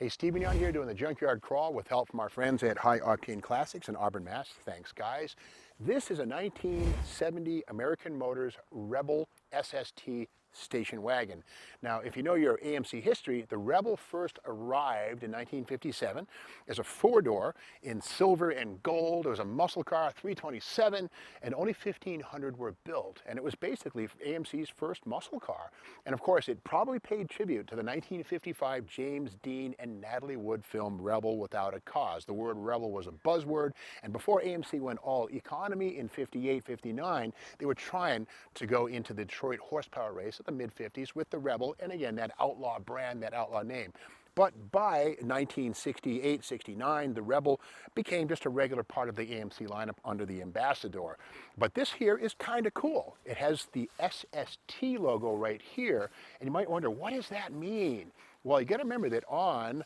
Hey, Stephen Young here doing the Junkyard Crawl with help from our friends at High Octane Classics in Auburn, Mass. Thanks, guys. This is a 1970 American Motors Rebel SST station wagon. Now, if you know your AMC history, the Rebel first arrived in 1957 as a four-door in silver and gold. It was a muscle car, 327, and only 1,500 were built. And it was basically AMC's first muscle car. And of course, it probably paid tribute to the 1955 James Dean and Natalie Wood film Rebel Without a Cause. The word rebel was a buzzword, and before AMC went all economy in 58, 59, they were trying to go into the Detroit horsepower race of the mid-50s with the Rebel, and again, that outlaw brand, that outlaw name. But by 1968, 69, the Rebel became just a regular part of the AMC lineup under the Ambassador. But this here is kind of cool. It has the SST logo right here, and you might wonder, what does that mean? Well, you got to remember that on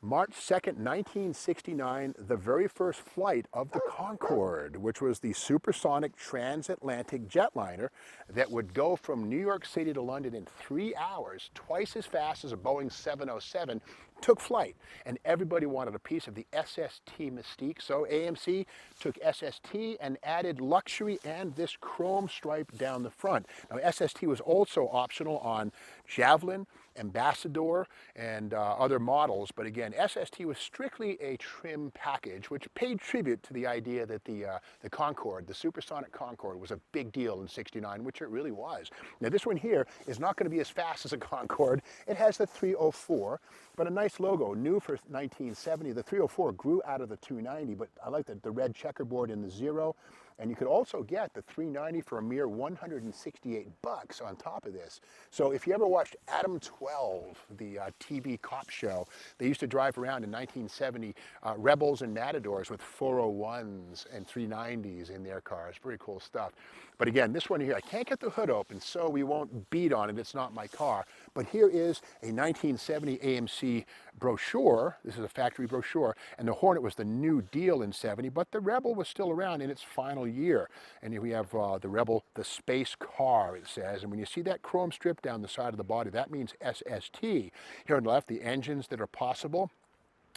March 2nd, 1969, the very first flight of the Concorde, which was the supersonic transatlantic jetliner that would go from New York City to London in 3 hours, twice as fast as a Boeing 707, took flight. And everybody wanted a piece of the SST mystique, so AMC took SST and added luxury and this chrome stripe down the front. Now, SST was also optional on Javelin, Ambassador, and other models, but again, SST was strictly a trim package, which paid tribute to the idea that the Concorde, the supersonic Concorde, was a big deal in '69, which it really was. Now, this one here is not going to be as fast as a Concorde. It has the 304, but a nice logo, new for 1970. The 304 grew out of the 290, but I like the red checkerboard in the zero. And you could also get the 390 for a mere $168 on top of this. So if you ever watched Adam 12, the TV cop show, they used to drive around in 1970 Rebels and Matadors with 401s and 390s in their cars. Pretty cool stuff. But again, this one here, I can't get the hood open, so we won't beat on it. It's not my car. But here is a 1970 AMC brochure. This is a factory brochure. And the Hornet was the new deal in '70, but the Rebel was still around in its final year. And here we have the Rebel, the space car, it says. And when you see that chrome strip down the side of the body, that means SST. Here on the left, the engines that are possible.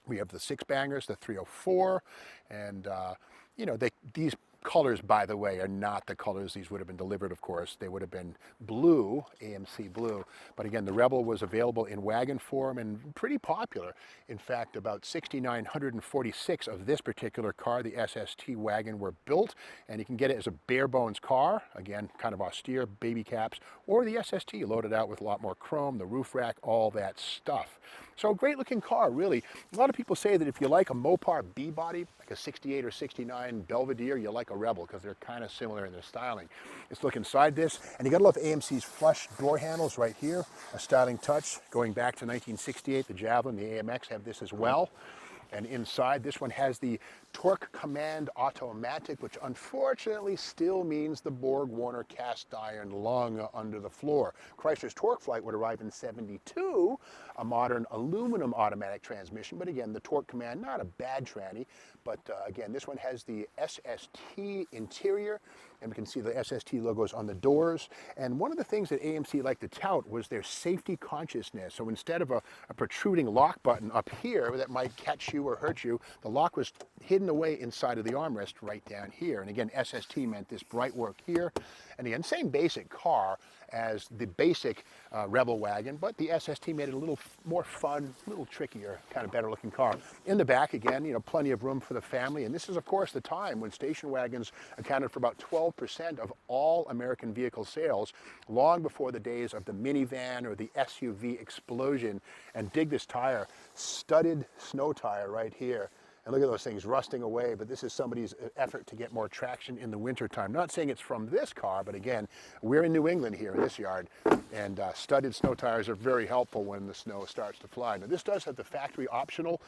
We have the six bangers, the 304, and you know, these colors, by the way, are not the colors these would have been delivered, of course. They would have been blue, AMC blue. But again, the Rebel was available in wagon form and pretty popular. In fact, about 6,946 of this particular car, the SST wagon, were built. And you can get it as a bare bones car, again, kind of austere, baby caps, or the SST loaded out with a lot more chrome, the roof rack, all that stuff. So great looking car, really. A lot of people say that if you like a Mopar B-body, like a 68 or 69 Belvedere, you like a Rebel because they're kind of similar in their styling. Let's look inside this, and you gotta love AMC's flush door handles right here, a styling touch going back to 1968. The Javelin, the AMX have this as well. And inside, this one has the Torque Command Automatic, which unfortunately still means the Borg-Warner cast iron lung under the floor. Chrysler's Torque Flight would arrive in '72, a modern aluminum automatic transmission, but again, the Torque Command, not a bad tranny, but again, this one has the SST interior, and we can see the SST logos on the doors. And one of the things that AMC liked to tout was their safety consciousness. So instead of a protruding lock button up here that might catch you or hurt you, the lock was hidden away inside of the armrest right down here. And again, SST meant this bright work here. And again, same basic car as the basic Rebel wagon, but the SST made it a little more fun, a little trickier, kind of better looking car. In the back, again, you know, plenty of room for the family. And this is, of course, the time when station wagons accounted for about 12% of all American vehicle sales, long before the days of the minivan or the SUV explosion. And dig this tire, studded snow tire right here. And look at those things rusting away, but this is somebody's effort to get more traction in the wintertime. Not saying it's from this car, but again, we're in New England here in this yard, and studded snow tires are very helpful when the snow starts to fly. Now, this does have the factory optional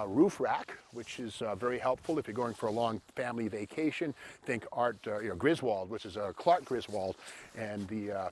roof rack, which is very helpful if you're going for a long family vacation. Think Art Griswold, which is Clark Griswold, and the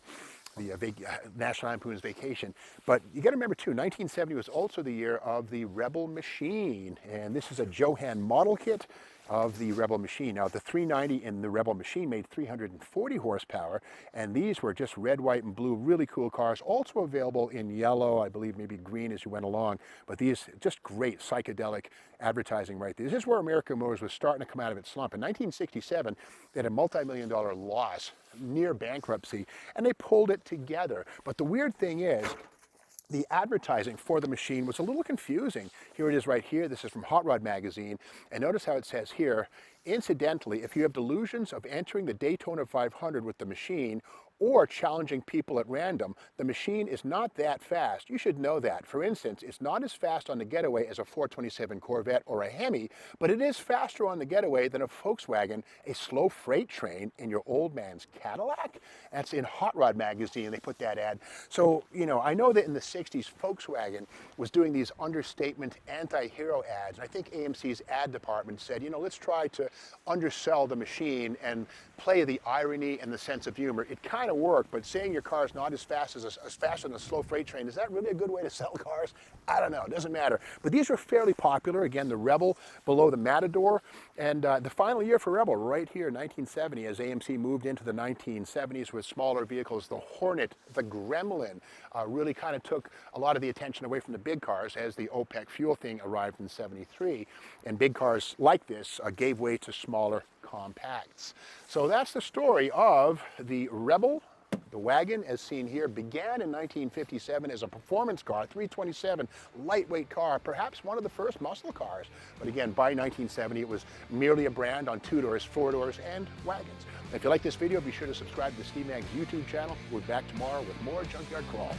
National Lampoon's Vacation. But you got to remember too, 1970 was also the year of the Rebel machine, and this is a Johan model kit, of the Rebel machine. Now the 390 in the Rebel machine made 340 horsepower, and these were just red, white, and blue, really cool cars. Also available in yellow, I believe maybe green as you went along, but these just great psychedelic advertising right there. This is where American Motors was starting to come out of its slump. In 1967, they had a multi-million-dollar loss, near bankruptcy, and they pulled it together. But the weird thing is, the advertising for the machine was a little confusing. Here it is right here. This is from Hot Rod magazine. And notice how it says here, incidentally, if you have delusions of entering the Daytona 500 with the machine or challenging people at random, the machine is not that fast. You should know that. For instance, it's not as fast on the getaway as a 427 Corvette or a Hemi, but it is faster on the getaway than a Volkswagen, a slow freight train in your old man's Cadillac. That's in Hot Rod magazine, they put that ad. So, you know, I know that in the 60s, Volkswagen was doing these understatement anti-hero ads. And I think AMC's ad department said, you know, let's try to undersell the machine and play the irony and the sense of humor. It kind of work, but saying your car is not as fast as fast on a slow freight train, is that really a good way to sell cars? I don't know, it doesn't matter. But these were fairly popular. Again, the Rebel below the Matador, and the final year for Rebel right here, 1970, as AMC moved into the 1970s with smaller vehicles. The Hornet, the Gremlin really kind of took a lot of the attention away from the big cars as the OPEC fuel thing arrived in 73, and big cars like this gave way to smaller compacts. So that's the story of the Rebel. The Wagon, as seen here, began in 1957 as a performance car, 327, lightweight car, perhaps one of the first muscle cars. But again, by 1970, it was merely a brand on 2-doors, 4-doors, and wagons. If you like this video, be sure to subscribe to Steve Mag's YouTube channel. We'll be back tomorrow with more Junkyard Crawl.